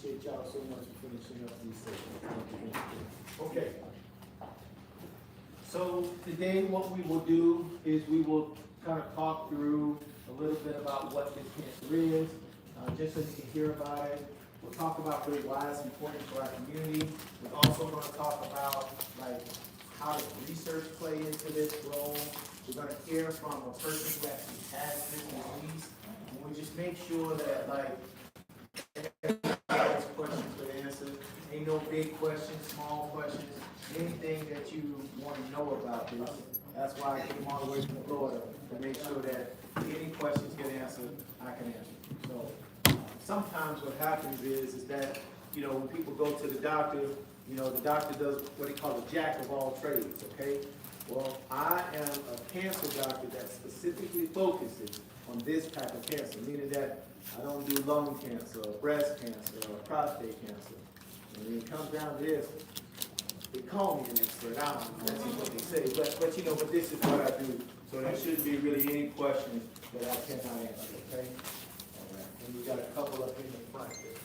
appreciate y'all so much for finishing up these sessions. Okay. So today what we will do is we will kind of talk through a little bit about what this cancer is, just so you can hear about it. We'll talk about really why it's important for our community. We're also going to talk about like how does research play into this role. We're going to hear from a person who actually has this disease. And we just make sure that like everybody's questions are answered. Ain't no big questions, small questions, anything that you want to know about this. That's why I came all the way from Florida to make sure that any questions get answered, I can answer. So sometimes what happens is that, you know, when people go to the doctor, you know, the doctor does what he calls a jack of all trades, okay? Well, I am a cancer doctor that specifically focuses on this type of cancer, meaning that I don't do lung cancer, or breast cancer, or prostate cancer. And when it comes down to this, they call me an expert. I don't know, that's just what they say. But you know, but this is what I do. So there shouldn't be really any questions that I cannot answer, okay? All right. And we got a couple up in the front there.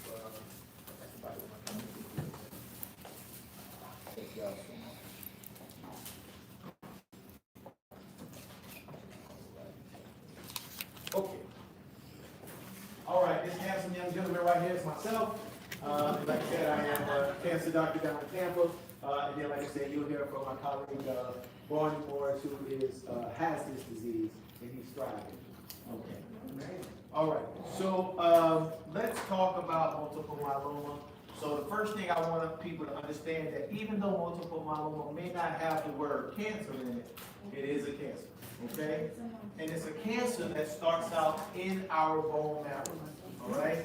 Thank y'all so much. Okay. All right, this handsome young gentleman right here is myself. Like I said, I am a cancer doctor down in Tampa. And then, like I said, you'll hear from my colleague, Barney Morris, who has this disease, and he's thriving. Okay. All right. So let's talk about multiple myeloma. So the first thing I want people to understand that even though multiple myeloma may not have the word cancer in it, it is a cancer. Okay? And it's a cancer that starts out in our bone marrow. All right?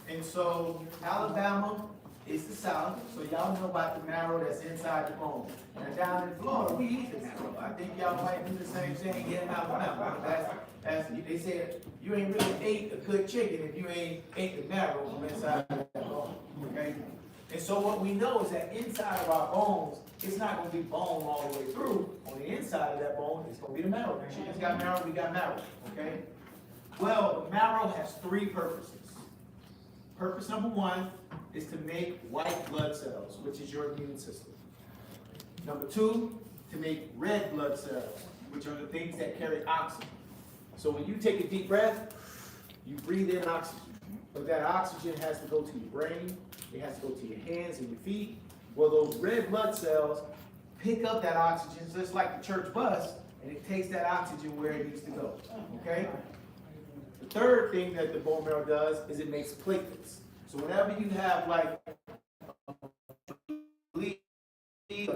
And so Alabama is the South, so y'all know about the marrow that's inside the bone. And down in Florida, we eat the marrow. I think y'all might do the same thing here in Alabama. They said you ain't really ate a good chicken if you ain't ate the marrow from inside that bone. Okay? And so what we know is that inside of our bones, it's not going to be bone all the way through. On the inside of that bone, it's going to be the marrow. Chicken's got marrow, we got marrow. Okay? Well, the marrow has three purposes. Purpose number one is to make white blood cells, which is your immune system. Number two, to make red blood cells, which are the things that carry oxygen. So when you take a deep breath, you breathe in oxygen. But that oxygen has to go to your brain, it has to go to your hands and your feet. Well, those red blood cells pick up that oxygen just like the church bus, and it takes that oxygen where it needs to go. Okay? The third thing that the bone marrow does is it makes platelets. So whenever you have like a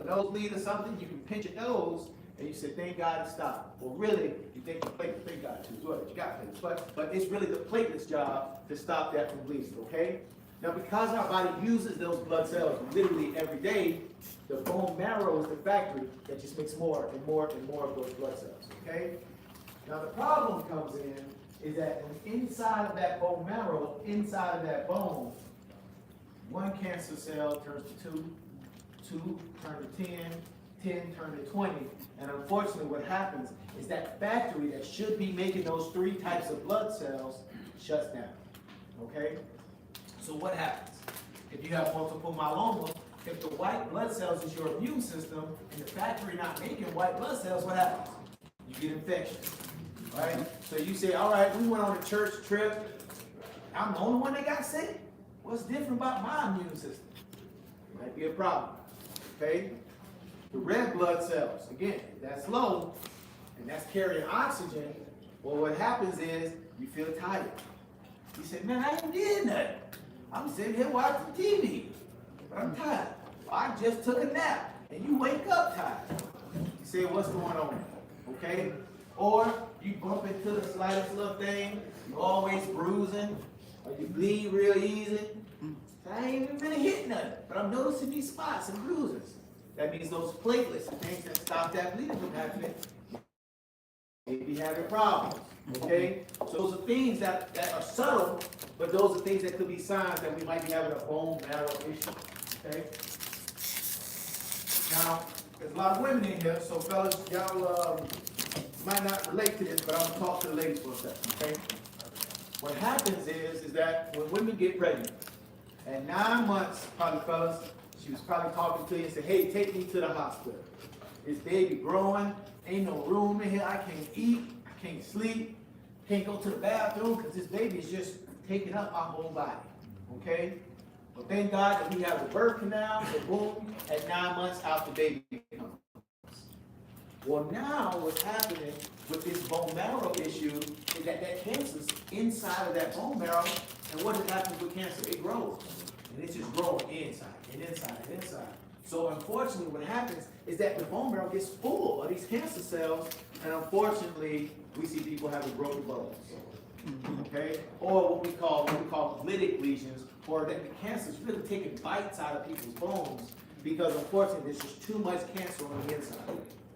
nosebleed or something, you can pinch your nose and you say, thank God it stopped. Well, really, you think the platelets, thank God too, well, you got platelets. But it's really the platelets' job to stop that from bleeding, okay? Now, because our body uses those blood cells literally every day, the bone marrow is the factory that just makes more and more and more of those blood cells, okay? Now, the problem comes in is that inside of that bone marrow, inside of that bone, one cancer cell turns to 2, 2 turn to 10, 10 turn to 20, and unfortunately what happens is that factory that should be making those three types of blood cells shuts down, okay? So what happens? If you have multiple myeloma, if the white blood cells is your immune system, and the factory not making white blood cells, what happens? You get infections. Right? So you say, all right, we went on a church trip. I'm the only one that got sick. What's different about my immune system? It might be a problem. Okay? The red blood cells, again, that's low, and that's carrying oxygen. Well, what happens is you feel tired. You say, man, I ain't did nothing. I'm sitting here watching TV, but I'm tired. Well, I just took a nap, and you wake up tired. You say, what's going on? Okay? Or you bump into the slightest little thing, you're always bruising, or you bleed real easy. So I ain't even really hit nothing, but I'm noticing these spots and bruises. That means those platelets and things that stop that bleeding from happening may be having problems. Okay? So those are things that are subtle, but those are things that could be signs that we might be having a bone marrow issue. Okay? Now, there's a lot of women in here, so fellas, y'all might not relate to this, but I'm going to talk to the ladies for a second, okay? What happens is that when women get pregnant, At 9 months, probably fellas, she was probably talking to you and said, hey, take me to the hospital. This baby growing, ain't no room in here, I can't eat, I can't sleep, can't go to the bathroom because this baby is just taking up our whole body, okay? But thank God that we have the birth canal, and boom, at 9 months out the baby comes. Well, now what's happening with this bone marrow issue is that that cancer's inside of that bone marrow, and what happens with cancer? It grows, and it's just growing inside and inside and inside. So unfortunately, what happens is that the bone marrow gets full of these cancer cells, and unfortunately, we see people having broken bones, okay? Or what we call lytic lesions, or that the cancer is really taking bites out of people's bones because unfortunately, there's just too much cancer on the inside.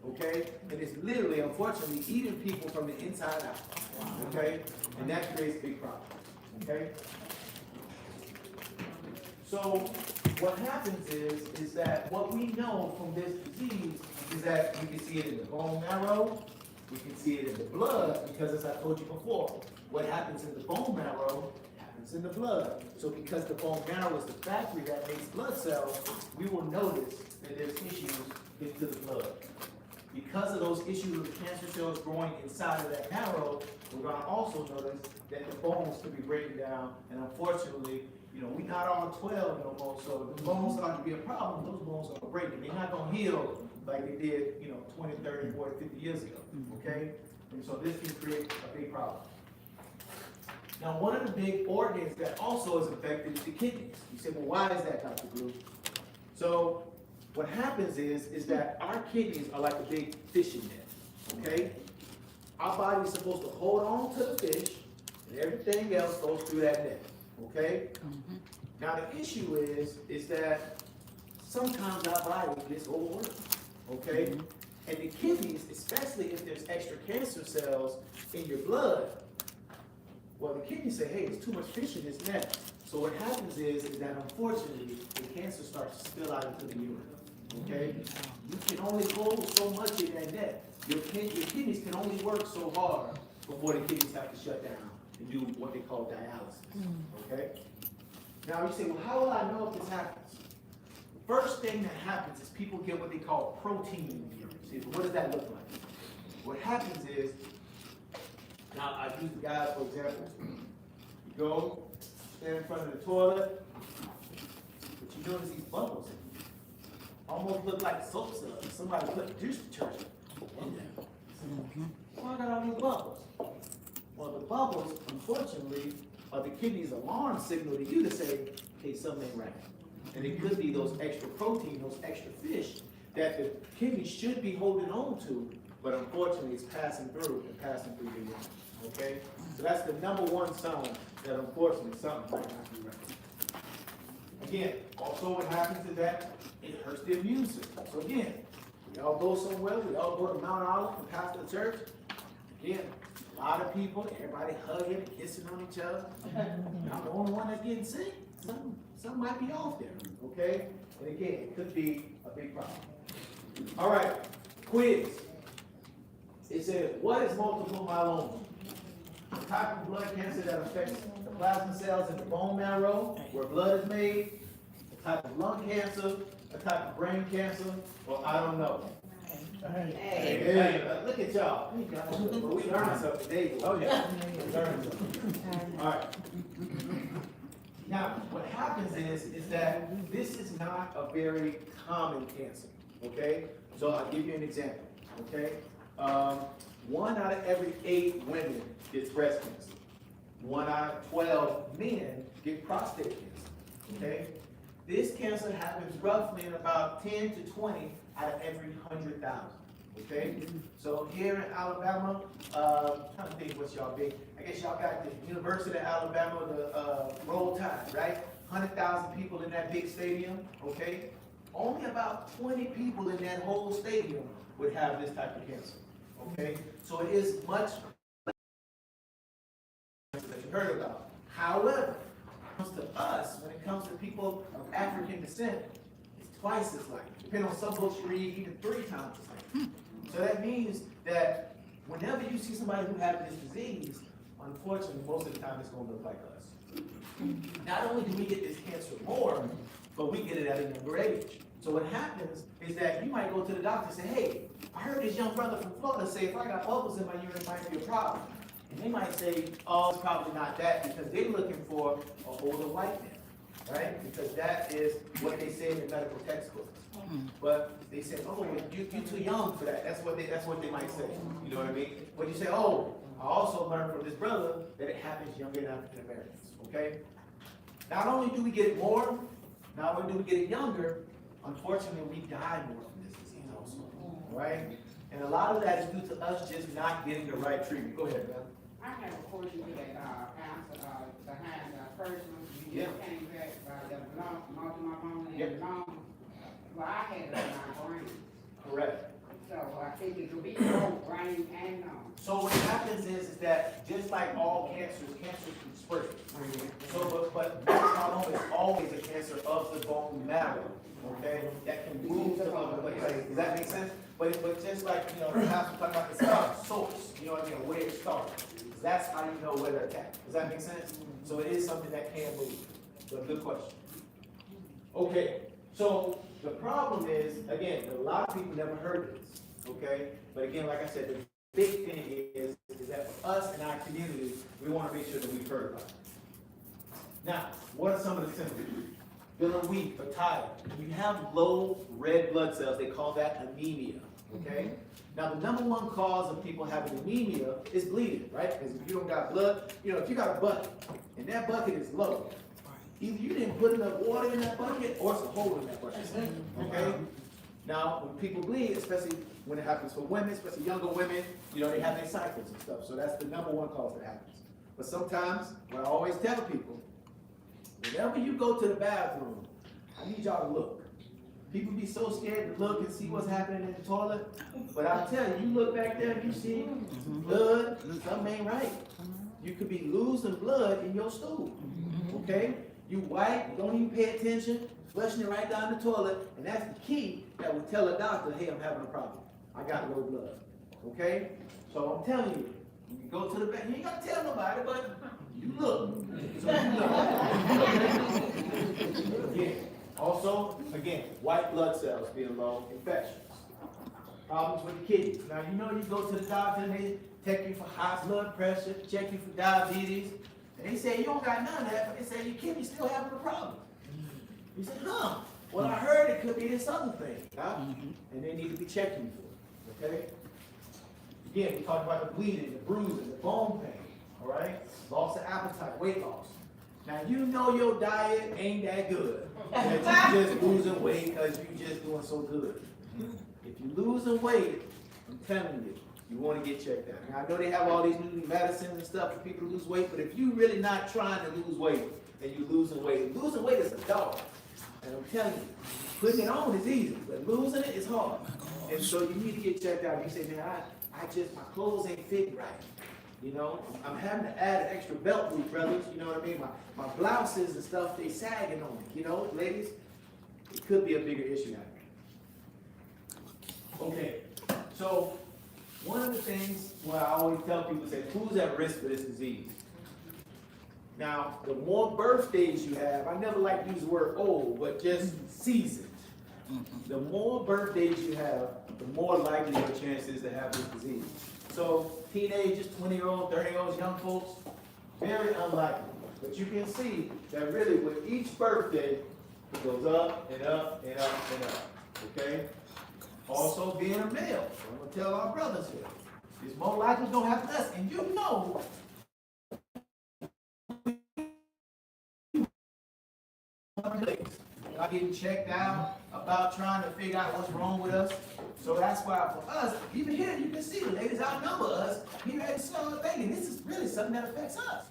Okay? And it's literally, unfortunately, eating people from the inside out. Okay? And that creates big problems. Okay? So what happens is that what we know from this disease is that we can see it in the bone marrow, we can see it in the blood, because as I told you before, what happens in the bone marrow happens in the blood. So because the bone marrow is the factory that makes blood cells, we will notice that there's issues into the blood. Because of those issues with the cancer cells growing inside of that marrow, we're going to also notice that the bones could be breaking down, and unfortunately, we're not all 12 no more, so if the bones start to be a problem, those bones are breaking. They're not going to heal like they did, 20, 30, 40, 50 years ago, okay? And so this can create a big problem. Now, one of the big organs that also is affected is the kidneys. You say, well, why is that, Dr. Blue? So, what happens is that our kidneys are like a big fishing net, okay? Our body is supposed to hold on to the fish, and everything else goes through that net, okay? Now the issue is that sometimes our body gets overworked, okay? And the kidneys, especially if there's extra cancer cells in your blood, well, the kidneys say, hey, there's too much fish in this net. So what happens is that unfortunately, the cancer starts to spill out into the urine. Okay? You can only hold so much in that net. Your kidneys can only work so hard before the kidneys have to shut down and do what they call dialysis. Okay? Now you say, well, how will I know if this happens? The first thing that happens is people get what they call protein in the urine. See, what does that look like? What happens is, now I use the guys for example. You go, stand in front of the toilet, but you notice these bubbles in it. Almost look like soap suds. Somebody put dish detergent in there. Why got all these bubbles? Well, the bubbles, unfortunately, are the kidney's alarm signal to you to say, hey, something ain't right. And it could be those extra protein, those extra fish that the kidney should be holding on to, but unfortunately it's passing through your urine. Okay? So that's the number one sign that unfortunately something might not be right. Again, also what happens is that it hurts the immune system. So again, we all go somewhere, we all go to Mount Olive and pastor the church. Again, a lot of people, everybody hugging and kissing on each other. I'm the only one that's getting sick. Something might be off there, okay? And again, it could be a big problem. All right, quiz. It said, what is multiple myeloma? The type of blood cancer that affects the plasma cells in the bone marrow, where blood is made, a type of lung cancer, a type of brain cancer, or I don't know. Hey, look at y'all. Well, we learned something today. Oh yeah, we learned something. All right. Now, what happens is that this is not a very common cancer. Okay, so I'll give you an example. Okay, 1 out of every 8 women gets breast cancer. 1 out of 12 men get prostate cancer. Okay, this cancer happens roughly in about 10 to 20 out of every 100,000. Okay, so here in Alabama, trying to think what's y'all big. I guess y'all got the University of Alabama, the Roll Tide, right? 100,000 people in that big stadium. Okay, only about 20 people in that whole stadium would have this type of cancer. Okay, so it is much less that you heard about. However, when it comes to us, when it comes to people of African descent, it's twice as likely. Depending on some books you read, even 3 times as likely. So that means that whenever you see somebody who has this disease, unfortunately, most of the time it's going to look like us. Not only do we get this cancer more, but we get it at a younger age. So what happens is that you might go to the doctor and say, hey, I heard this young brother from Florida say if I got bubbles in my urine, it might be a problem. And they might say, oh, it's probably not that, because they're looking for an older white man, right? Because that is what they say in the medical textbooks. But they say, oh, you're too young for that. That's what they might say. You know what I mean? But you say, oh, I also learned from this brother that it happens younger in African Americans. Okay? Not only do we get it more, not only do we get it younger, unfortunately we die more from this disease also. Right? And a lot of that is due to us just not getting the right treatment. Go ahead, man. I have a question to that answer behind the first one. You just came back by the multiple myeloma and lung. Well, I had it in my brain. Correct. So I think it could be both brain and lung. So what happens is that just like all cancers can spread. So, but myeloma is always a cancer of the bone marrow. Okay, that can move to other places. Does that make sense? But just like, you know, perhaps we're talking about the source, you know what I mean, where it started. That's how you know where to attack. Does that make sense? So it is something that can move. So good question. Okay, so the problem is, again, a lot of people never heard this. Okay, but again, like I said, the big thing is that for us in our community, we want to make sure that we've heard about it. Now, what are some of the symptoms? Feeling weak or tired. When you have low red blood cells, they call that anemia. Okay? Now, the number one cause of people having anemia is bleeding, right? Because if you don't got blood, you know, if you got a bucket and that bucket is low, either you didn't put enough water in that bucket or it's a hole in that bucket. Okay? Now, when people bleed, especially when it happens for women, especially younger women, you know, they have their cycles and stuff. So that's the number one cause that happens. But sometimes, what I always tell people, whenever you go to the bathroom, I need y'all to look. People be so scared to look and see what's happening in the toilet. But I'll tell you, you look back there and you see blood, something ain't right. You could be losing blood in your stool. Okay? You wipe, don't even pay attention, flushing it right down the toilet, and that's the key that will tell a doctor, hey, I'm having a problem. I got low blood. Okay? So I'm telling you, when you go to the bathroom, you ain't got to tell nobody, but you look. So you look. Again. Also, again, white blood cells being low, infections. Problems with the kidneys. Now, you know you go to the doctor and they check you for high blood pressure, check you for diabetes, and they say you don't got none of that, but they say your kidney's still having a problem. You say, huh? Well, I heard it could be this other thing. Huh? And they need to be checking you for it. Okay? Again, we talked about the bleeding, the bruising, the bone pain. All right? Loss of appetite, weight loss. Now, you know your diet ain't that good. That you just losing weight because you just doing so good. If you're losing weight, I'm telling you, you want to get checked out. Now, I know they have all these new medicines and stuff for people to lose weight, but if you're really not trying to lose weight and you're losing weight is a dog. And I'm telling you, putting it on is easy, but losing it is hard. And so you need to get checked out. You say, man, my clothes ain't fitting right. You know, I'm having to add an extra belt loop, brothers. You know what I mean? My blouses and stuff, they sagging on me. You know, ladies, it could be a bigger issue out there. Okay, so one of the things where I always tell people, say, who's at risk for this disease? Now, the more birthdays you have, I never like to use the word old, but just seasoned. The more birthdays you have, the more likely your chance is to have this disease. So teenagers, 20-year-olds, 30-year-olds, young folks, very unlikely. But you can see that really with each birthday, it goes up and up and up and up. Okay? Also being a male. So I'm going to tell our brothers here. It's more likely going to happen to us. And you know, not getting checked out, about trying to figure out what's wrong with us. So that's why for us, even here, you can see the ladies outnumber us. Here at the small thing, and this is really something that affects us.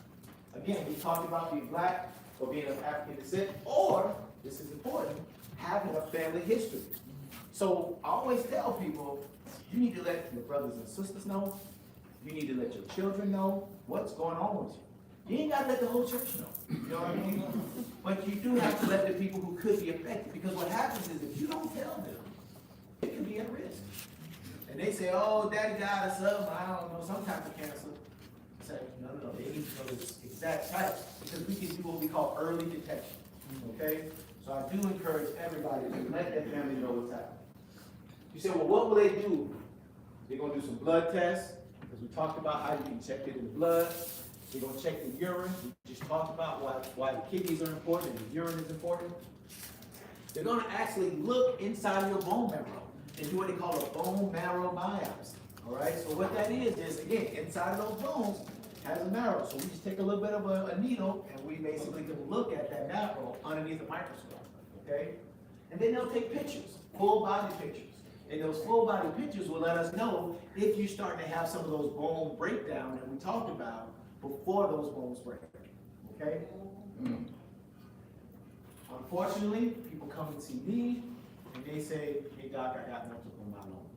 Again, we talked about being black or being of African descent, or, this is important, having a family history. So I always tell people, you need to let your brothers and sisters know. You need to let your children know what's going on with you. You ain't got to let the whole church know. You know what I mean? But you do have to let the people who could be affected, because what happens is if you don't tell them, it can be at risk. And they say, oh, daddy died of something, I don't know, some type of cancer. Say, no, they need to know this exact type, because we can do what we call early detection, okay? So I do encourage everybody to let their family know what's happening. You say, well, what will they do? They're gonna do some blood tests, because we talked about how you can check it in the blood. They're gonna check the urine. We just talked about why the kidneys are important and the urine is important. They're gonna actually look inside your bone marrow and do what they call a bone marrow biopsy. All right, so what that is again, inside of those bones has a marrow. So we just take a little bit of a needle and we basically can look at that marrow underneath the microscope, okay? And then they'll take pictures, full body pictures. And those full body pictures will let us know if you start to have some of those bone breakdown that we talked about before those bones break, okay? Unfortunately, people come and see me and they say, hey doc, I got multiple myeloma.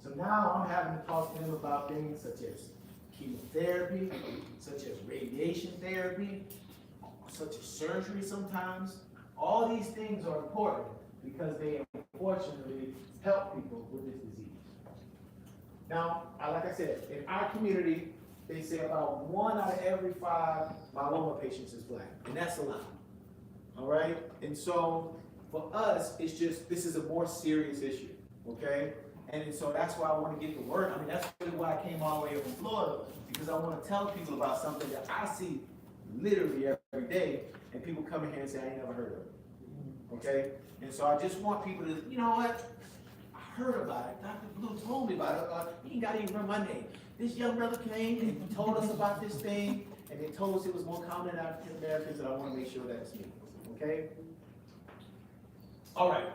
So now I'm having to talk to them about things such as chemotherapy, such as radiation therapy, such as surgery sometimes. All these things are important because they unfortunately help people with this disease. Now, like I said, in our community, they say about 1 out of every 5 myeloma patients is black, and that's a lot. All right? And so for us, it's just, this is a more serious issue, okay? And so that's why I want to get the word. I mean, that's really why I came all the way up from Florida, because I want to tell people about something that I see literally every day, and people come in here and say, I ain't never heard of it. Okay? And so I just want people to, you know what? I heard about it. Dr. Blue told me about it. He ain't got to even remember my name. This young brother came and told us about this thing, and they told us it was more common in African Americans, and I want to make sure that's me. Okay? All right.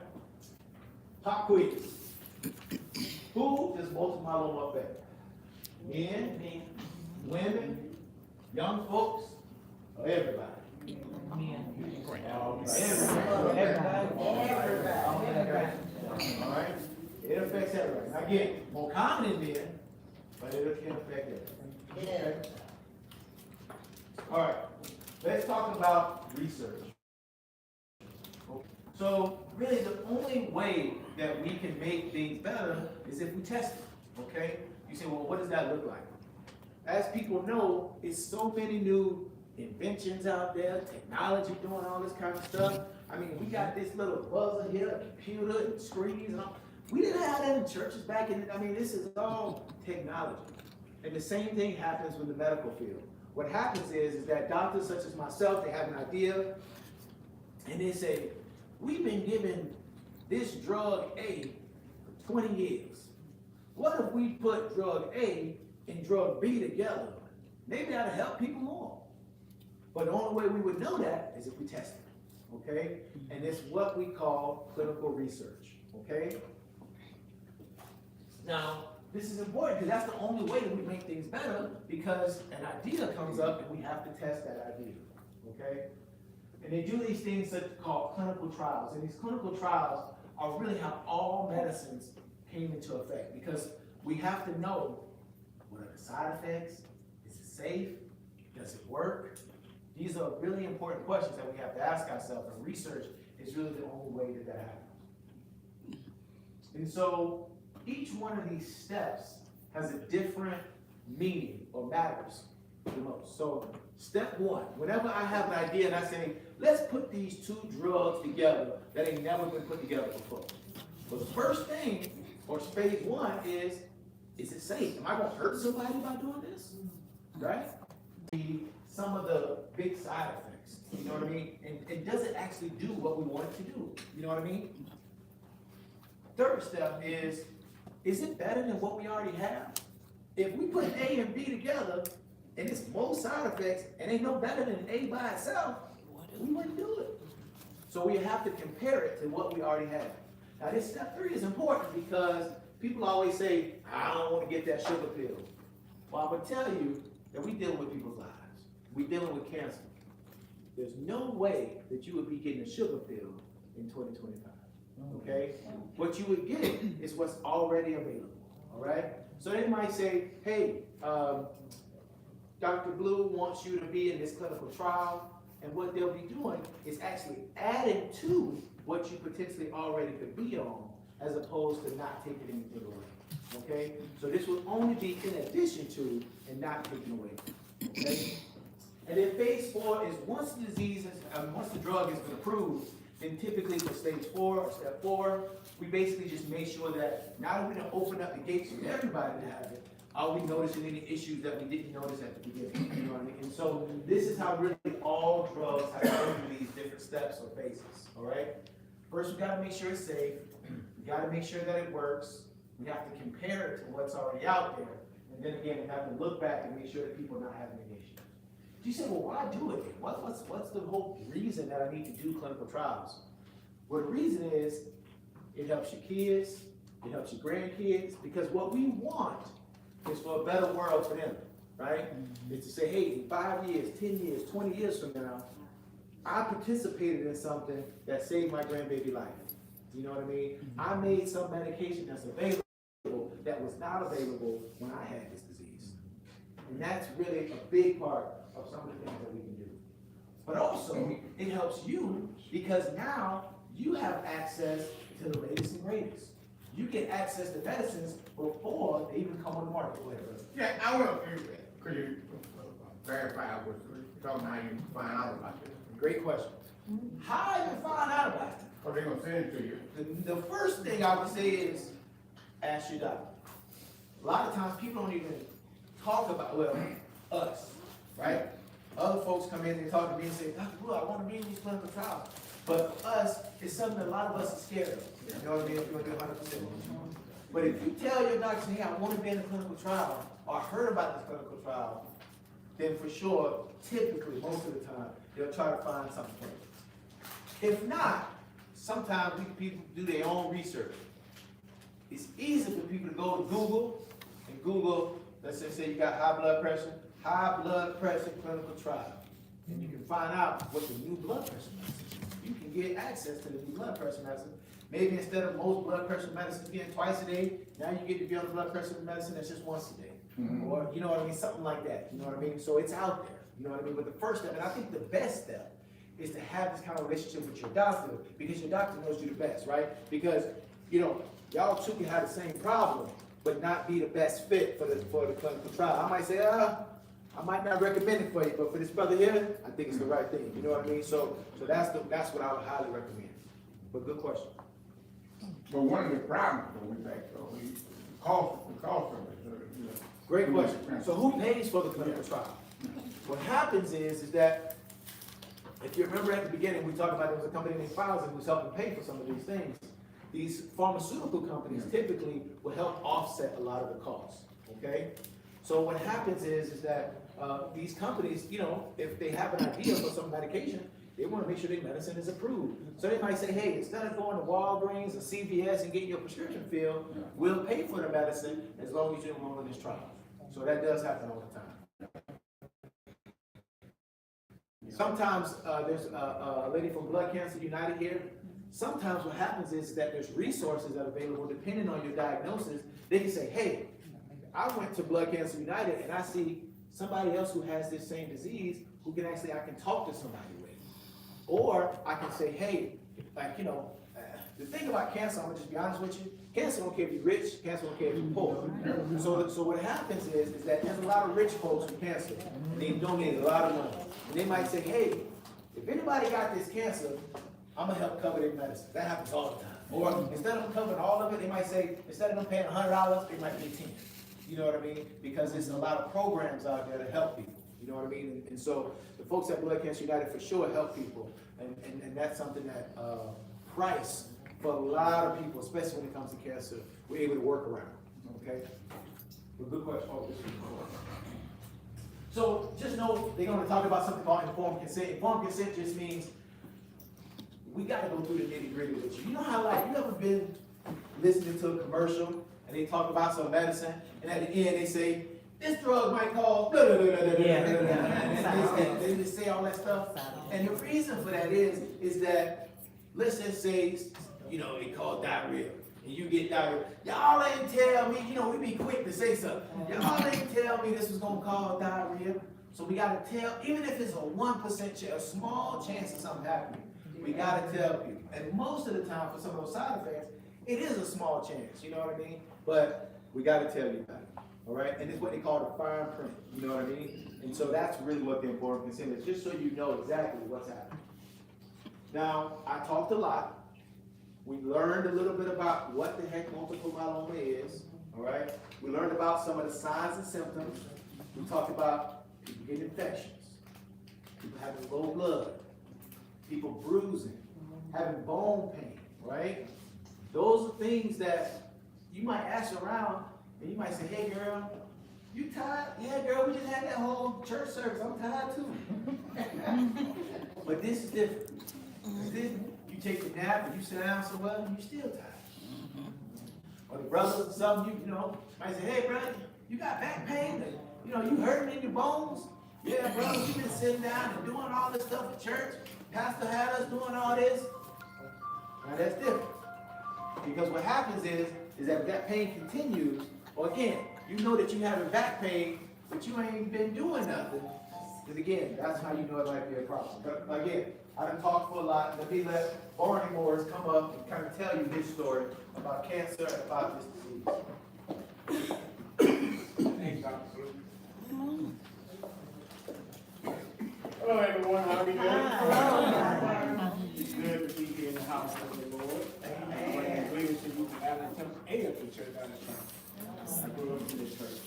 Pop quiz. Who does multiple myeloma affect? Men, women, young folks, or everybody? Everybody. All right. It affects everybody. Now again, more common in men, but it can affect everybody. Okay? All right. Let's talk about research. So really the only way that we can make things better is if we test it, okay? You say, well, what does that look like? As people know, it's so many new inventions out there, technology doing all this kind of stuff. I mean, we got this little buzzer here, a computer and screens and all. We didn't have that in churches back in, I mean, this is all technology. And the same thing happens with the medical field. What happens is that doctors such as myself, they have an idea and they say, we've been given this drug A for 20 years. What if we put drug A and drug B together? Maybe that'll help people more. But the only way we would know that is if we test it, okay? And it's what we call clinical research, okay? Now, this is important because that's the only way that we make things better, because an idea comes up and we have to test that idea, okay? And they do these things called clinical trials. And these clinical trials are really how all medicines came into effect, because we have to know what are the side effects, is it safe, does it work? These are really important questions that we have to ask ourselves, and research is really the only way that that happens. And so each one of these steps has a different meaning or matters the most. So step one, whenever I have an idea and I say, let's put these two drugs together that ain't never been put together before. Well, the first thing, or phase one, is it safe? Am I going to hurt somebody by doing this? Right? Some of the big side effects, you know what I mean? And does it actually do what we want it to do? You know what I mean? Third step is it better than what we already have? If we put A and B together, and it's most side effects, and ain't no better than A by itself, we wouldn't do it. So we have to compare it to what we already have. Now this step 3 is important because people always say, I don't want to get that sugar pill. Well, I'm going to tell you that we're dealing with people's lives. We're dealing with cancer. There's no way that you would be getting a sugar pill in 2025. Okay? What you would get is what's already available. All right? So they might say, hey, Dr. Blue wants you to be in this clinical trial, and what they'll be doing is actually adding to what you potentially already could be on, as opposed to not taking anything away. Okay? So this will only be in addition to and not taken away. Okay? And then phase 4 is once the disease is, once the drug has been approved, then typically for stage 4 or step 4, we basically just make sure that now that we don't open up the gates for everybody to have it, are we noticing any issues that we didn't notice at the beginning? You know what I mean? And so this is how really all drugs have to go through these different steps or phases. All right. First, we got to make sure it's safe. We got to make sure that it works. We have to compare it to what's already out there, and then again, we have to look back and make sure that people are not having any issues. You say, well, why do it? What's the whole reason that I need to do clinical trials? Well, the reason is it helps your kids, it helps your grandkids, because what we want is for a better world for them, right? It's to say, hey, in 5 years, 10 years, 20 years from now, I participated in something that saved my grandbaby life. You know what I mean? I made some medication that's available that was not available when I had this disease. And that's really a big part of some of the things that we can do. But also, it helps you because now you have access to the latest and greatest. You get access to medicines before they even come on the market. Yeah, I will. Could you verify what you're talking about? How you find out about this? Great question. How I even find out about it? Or they gonna send it to you? The first thing I would say is ask your doctor. A lot of times people don't even talk about, well, us, right? Other folks come in and talk to me and say, Dr. Blue, I want to be in these clinical trials. But for us, it's something that a lot of us are scared of. You know what I mean? If you're going to do 100%. But if you tell your doctor, hey, I want to be in a clinical trial, or I heard about this clinical trial, then for sure, typically, most of the time, they'll try to find something for you. If not, sometimes people do their own research. It's easy for people to go to Google and Google, let's just say you got high blood pressure clinical trial. And you can find out what the new blood pressure medicine is. You can get access to the new blood pressure medicine. Maybe instead of most blood pressure medicines being twice a day, now you get to be on the blood pressure medicine that's just once a day. Or, you know what I mean, something like that. You know what I mean? So it's out there. You know what I mean? But the first step, and I think the best step, is to have this kind of relationship with your doctor, because your doctor knows you the best, right? Because, you know, y'all two can have the same problem, but not be the best fit for the clinical trial. I might say, I might not recommend it for you, but for this brother here, I think it's the right thing. You know what I mean? So that's what I would highly recommend. But good question. But one of the problems, though, with that, though, the cost of it. You know, Great question. So who pays for the clinical trial? What happens is that, if you remember at the beginning, we talked about there was a company named Pfizer who was helping pay for some of these things. These pharmaceutical companies typically will help offset a lot of the costs, okay? So what happens is that these companies, you know, if they have an idea for some medication, they want to make sure their medicine is approved. So they might say, hey, instead of going to Walgreens or CVS and getting your prescription filled, we'll pay for the medicine as long as you enroll in this trial. So that does happen all the time. Sometimes there's a lady from Blood Cancer United here. Sometimes what happens is that there's resources that are available depending on your diagnosis. They can say, hey, I went to Blood Cancer United and I see somebody else who has this same disease who can actually, I can talk to somebody with. Or I can say, hey, like, you know, the thing about cancer, I'm gonna just be honest with you, cancer don't care if you're rich, cancer don't care if you're poor. So what happens is that there's a lot of rich folks with cancer, and they donate a lot of money. And they might say, hey, if anybody got this cancer, I'm gonna help cover their medicine. That happens all the time. Or instead of them covering all of it, they might say, instead of them paying $100, they might pay $10. You know what I mean? Because there's a lot of programs out there to help people. You know what I mean? And so the folks at Blood Cancer United for sure help people. And that's something that Christ, for a lot of people, especially when it comes to cancer, we're able to work around. Okay? Well, good question. Oh, this is so just know they're going to talk about something called informed consent. Informed consent just means we got to go through the nitty-gritty with you. You know how, like, you ever been listening to a commercial and they talk about some medicine, and at the end they say, this drug might cause blah, blah, blah, blah, blah, blah, and they just say all that stuff. And the reason for that is that, let's just say, you know, it called diarrhea, and you get diarrhea. Y'all ain't tell me, you know, we be quick to say something. Y'all ain't tell me this was gonna cause diarrhea. So we gotta tell, even if it's a 1% chance, a small chance of something happening, we gotta tell people. And most of the time, for some of those side effects, it is a small chance, you know what I mean? But we gotta tell you about it. all right? And it's what they call the fine print, you know what I mean? And so that's really what the important consent is, just so you know exactly what's happening. Now, I talked a lot. We learned a little bit about what the heck multiple myeloma is, all right? We learned about some of the signs and symptoms. We talked about people getting infections, people having low blood, people bruising, having bone pain, right? Those are things that you might ask around and you might say, hey girl, you tired? Yeah girl, we just had that whole church service, I'm tired too. But this is different. You take a nap and you sit down somewhere and you're still tired. Or the brothers or something, you know, might say, hey brother, you got back pain? You know, you hurting in your bones? Yeah, brother, you've been sitting down and doing all this stuff at church. Pastor had us doing all this. Now that's different. Because what happens is that if that pain continues, or again, you know that you having back pain, but you ain't been doing nothing. Because again, that's how you know it might be a problem. But again, I done talked for a lot. Let me let Barney Morris come up and kind of tell you his story about cancer and about this disease. Thanks, Dr. Blue. Hello, everyone. How are you doing? It's good to be here in the house of the Lord. I'm pleased to be at the Temple AFC Church out of town. I grew up in this church.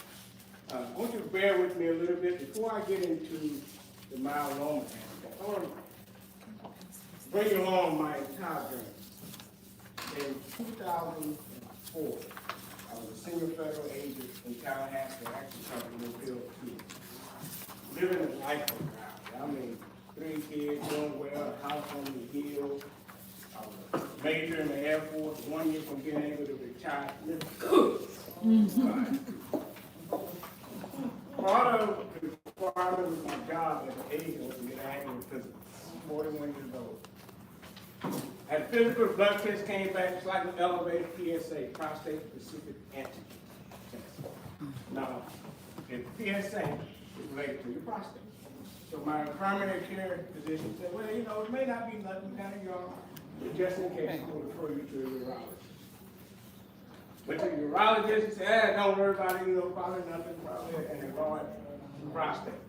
I want you to bear with me a little bit before I get into the myeloma. I want to bring you along my entire journey. In 2004, I was a senior federal agent in Tallahassee, actually something in Field 2. Living a life of God. I mean, 3 kids, doing well, a house on the hill. I was a major in the Air Force, 1 year from being able to retire. Living good. Part of the requirement of my job as an agent was to get active in prison. 41 years old. Had physical blood test came back slightly elevated PSA, prostate specific antigen test. Now, the PSA is related to your prostate. So my primary care physician said, well, you know, it may not be nothing kind of young, but just in case, we'll refer you to a urologist. But the urologist, he said, don't worry about it, you know, probably nothing, probably an enlarged prostate.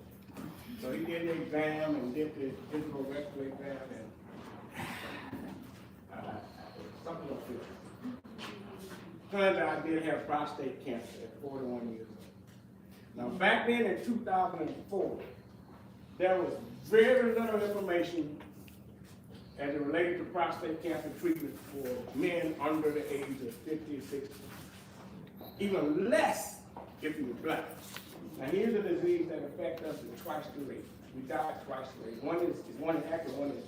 So he did the exam and did the physical rectal exam and something like this. Turns out I did have prostate cancer at 41 years old. Now back then in 2004, there was very little information as it related to prostate cancer treatment for men under the age of 50 or 60. Even less if you were black. Now here's a disease that affects us at twice the rate. We die at twice the rate. One is active, one is